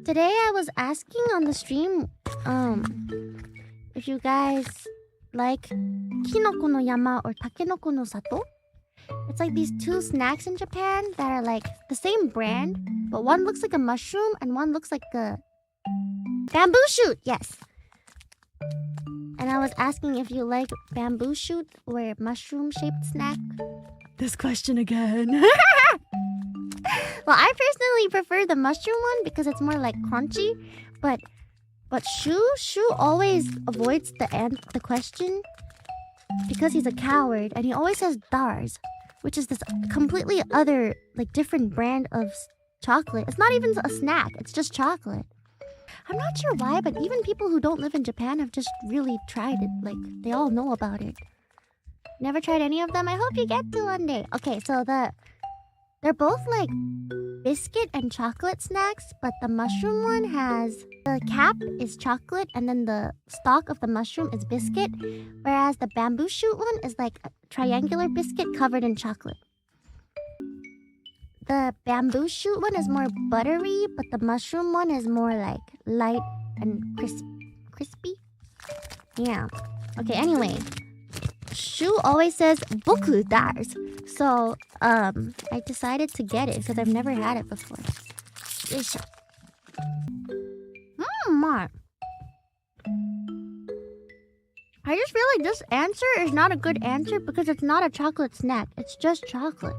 Today I was asking on the stream if you guys likeきのこの山orたけのこの里. It's like these two snacks in Japan that are like the same brand, but one looks like a mushroom and one looks like a bamboo shoot. Yes. And I was asking if you like bamboo shoot or mushroom shaped snack. This question again. Well, I personally prefer the mushroom one because it's more like crunchy, but Shu always avoids the question because he's a coward and he always says Dars, which is this completely other, like, different brand of chocolate. It's not even a snack, it's just chocolate. I'm not sure why, but even people who don't live in Japan have just really tried it. Like, they all know about it. Never tried any of them? I hope you get to one day. Okay, so they're both like biscuit and chocolate snacks, but the mushroom one has the cap is chocolate and then the stalk of the mushroom is biscuit, whereas the bamboo shoot one is like a triangular biscuit covered in chocolate. The bamboo shoot one is more buttery, but the mushroom one is more like light and crispy. Yeah. Okay, anyway. Shu always says boku dars. So, I decided to get it because I've never had it before. Mark. I just feel like this answer is not a good answer because it's not a chocolate snack. It's just chocolate.